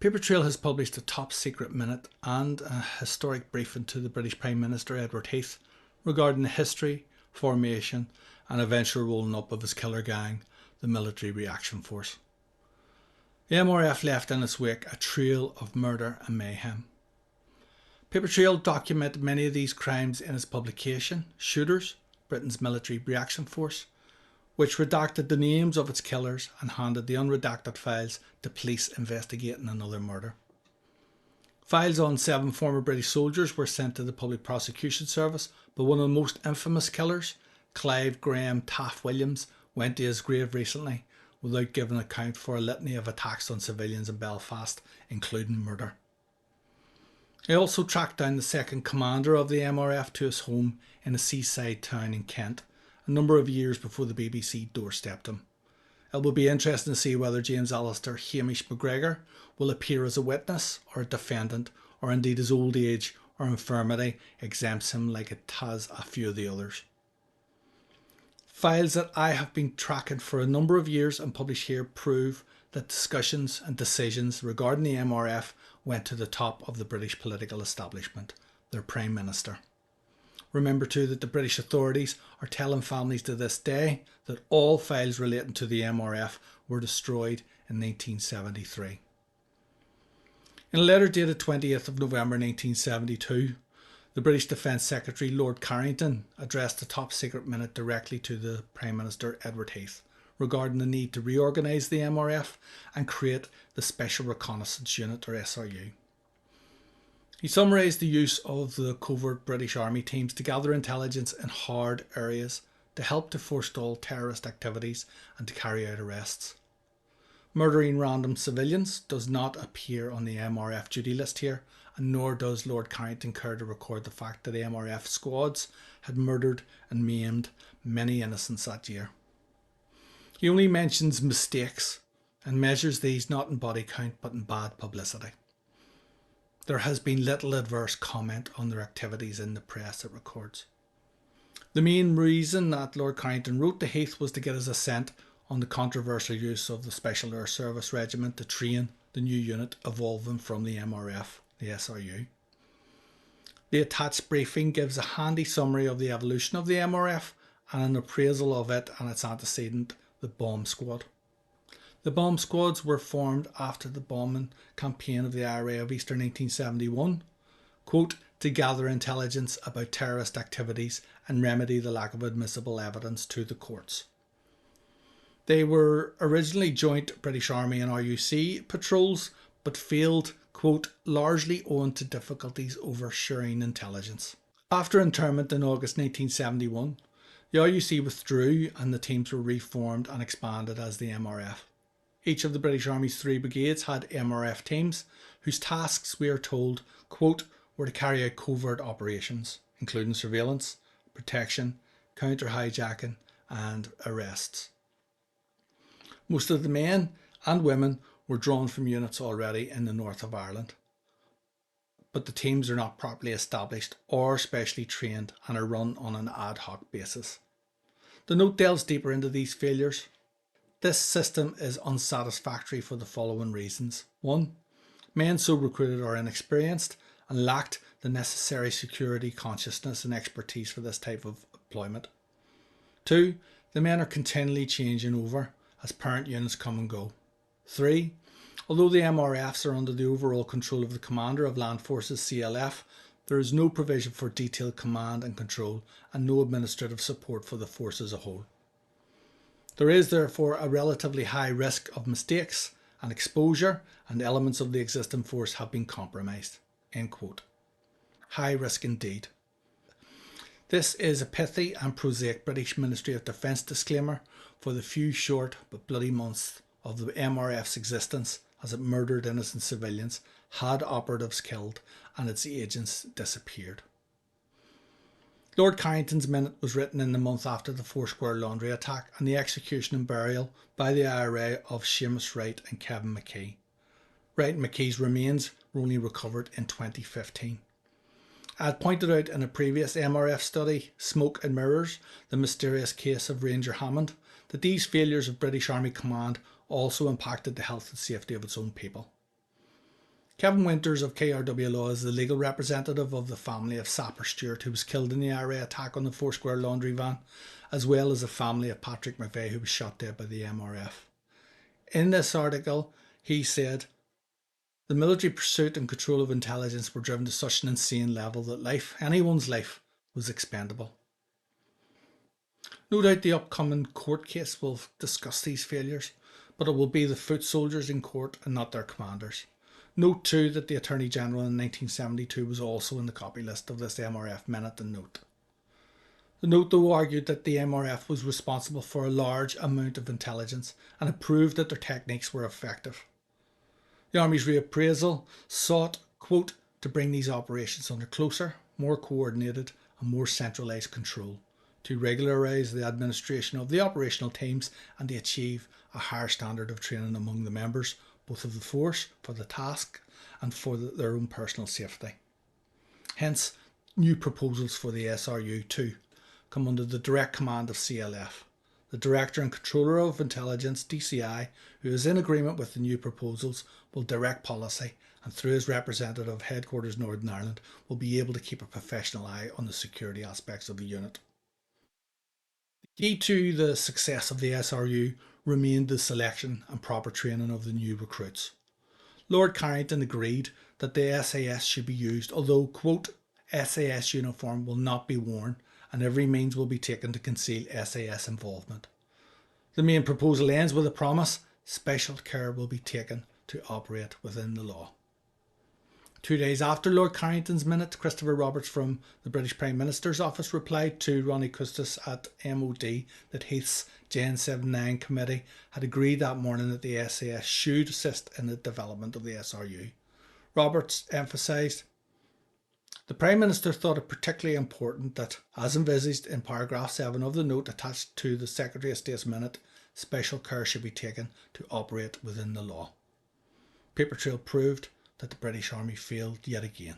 Paper Trail has published a top secret minute and a historic briefing to the British Prime Minister Edward Heath regarding the history, formation and eventual rolling up of his killer gang, the Military Reaction Force. The MRF left in its wake a trail of murder and mayhem. Paper Trail documented many of these crimes in its publication, Shooters, Britain's Military Reaction Force, which redacted the names of its killers and handed the unredacted files to police investigating another murder. Files on 7 former British soldiers were sent to the Public Prosecution Service, but one of the most infamous killers, Clive Graham Taff Williams, went to his grave recently without giving account for a litany of attacks on civilians in Belfast, including murder. He also tracked down the second commander of the MRF to his home in a seaside town in Kent, a number of years before the BBC doorstepped him. It will be interesting to see whether James Alistair Hamish McGregor will appear as a witness or a defendant, or indeed his old age or infirmity exempts him like it has a few of the others. Files that I have been tracking for a number of years and published here prove that discussions and decisions regarding the MRF went to the top of the British political establishment, their Prime Minister. Remember too that the British authorities are telling families to this day that all files relating to the MRF were destroyed in 1973. In a letter dated 20th of November 1972, the British Defence Secretary Lord Carrington addressed the top secret minute directly to the Prime Minister Edward Heath regarding the need to reorganise the MRF and create the Special Reconnaissance Unit, or SRU. He summarised the use of the covert British Army teams to gather intelligence in hard areas to help to forestall terrorist activities and to carry out arrests. Murdering random civilians does not appear on the MRF duty list here, and nor does Lord Carrington care to record the fact that the MRF squads had murdered and maimed many innocents that year. He only mentions mistakes and measures these not in body count but in bad publicity. There has been little adverse comment on their activities in the press it records. The main reason that Lord Carrington wrote to Heath was to get his assent on the controversial use of the Special Air Service Regiment to train the new unit evolving from the MRF, the SRU. The attached briefing gives a handy summary of the evolution of the MRF and an appraisal of it and its antecedent, the Bomb Squad. The bomb squads were formed after the bombing campaign of the IRA of Easter 1971, quote, to gather intelligence about terrorist activities and remedy the lack of admissible evidence to the courts. They were originally joint British Army and RUC patrols, but failed, quote, largely owing to difficulties over sharing intelligence. After internment in August 1971, the RUC withdrew and the teams were reformed and expanded as the MRF. Each of the British Army's 3 brigades had MRF teams, whose tasks, we are told, quote, were to carry out covert operations, including surveillance, protection, counter-hijacking and arrests. Most of the men and women were drawn from units already in the north of Ireland, but the teams are not properly established or specially trained and are run on an ad hoc basis. The note delves deeper into these failures. This system is unsatisfactory for the following reasons. 1. Men so recruited are inexperienced and lacked the necessary security consciousness and expertise for this type of employment. 2. The men are continually changing over as parent units come and go. 3. Although the MRFs are under the overall control of the Commander of Land Forces CLF, there is no provision for detailed command and control and no administrative support for the force as a whole. There is therefore a relatively high risk of mistakes and exposure, and elements of the existing force have been compromised. End quote. High risk indeed. This is a pithy and prosaic British Ministry of Defence disclaimer for the few short but bloody months of the MRF's existence, as it murdered innocent civilians, had operatives killed and its agents disappeared. Lord Carrington's minute was written in the month after the Foursquare laundry attack and the execution and burial by the IRA of Seamus Wright and Kevin McKee. Wright and McKee's remains were only recovered in 2015. I had pointed out in a previous MRF study, Smoke and Mirrors, the mysterious case of Ranger Hammond, that these failures of British Army Command also impacted the health and safety of its own people. Kevin Winters of KRW Law is the legal representative of the family of Sapper Stewart, who was killed in the IRA attack on the Foursquare laundry van, as well as the family of Patrick McVeigh, who was shot dead by the MRF. In this article, he said, the military pursuit and control of intelligence were driven to such an insane level that anyone's life, was expendable. No doubt the upcoming court case will discuss these failures, but it will be the foot soldiers in court and not their commanders. Note too that the Attorney General in 1972 was also in the copy list of this MRF minute and note. The note though argued that the MRF was responsible for a large amount of intelligence and it proved that their techniques were effective. The Army's reappraisal sought, quote, to bring these operations under closer, more coordinated and more centralised control, to regularise the administration of the operational teams and to achieve a higher standard of training among the members, both of the force, for the task and for their own personal safety. Hence, new proposals for the SRU too come under the direct command of CLF. The Director and Controller of Intelligence, DCI, who is in agreement with the new proposals, will direct policy and through his representative Headquarters Northern Ireland will be able to keep a professional eye on the security aspects of the unit. The key to the success of the SRU remained the selection and proper training of the new recruits. Lord Carrington agreed that the SAS should be used, although, quote, SAS uniform will not be worn and every means will be taken to conceal SAS involvement. The main proposal ends with a promise: special care will be taken to operate within the law. 2 days after Lord Carrington's minute, Christopher Roberts from the British Prime Minister's office replied to Ronnie Custis at MOD that Heath's Gen 79 committee had agreed that morning that the SAS should assist in the development of the SRU. Roberts emphasised, the Prime Minister thought it particularly important that, as envisaged in paragraph 7 of the note attached to the Secretary of State's minute, special care should be taken to operate within the law. Paper trail proved that the British Army failed yet again.